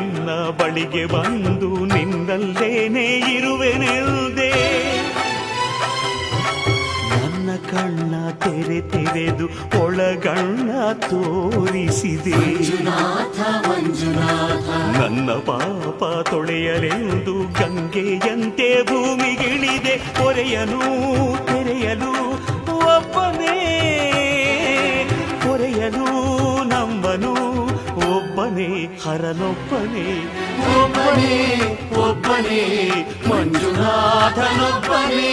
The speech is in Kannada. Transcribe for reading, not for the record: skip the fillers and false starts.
ನನ್ನ ಬಳಿಗೆ ಬಂದು ನಿನ್ನಲ್ಲೇನೇ ಇರುವೆನೆಲ್ದೆ ನನ್ನ ಕಣ್ಣ ತೆರೆದು ಒಳಗಣ್ಣ ತೋರಿಸಿದೆ ನನ್ನ ಪಾಪ ತೊಳೆಯಲೆಂದು ಗಂಗೆಯಂತೆ ಭೂಮಿಗಿಳಿದೆ ಹೊರೆಯಲು ತೆರೆಯಲು ಒಬ್ಬನೇ ಹೊರೆಯಲು ನಂಬನು ಒಬ್ಬನೇ ಹರನೊಬ್ಬನೇ ಒಬ್ಬನೇ ಒಬ್ಬನೇ ಮಂಜುನಾಥನೊಬ್ಬನೇ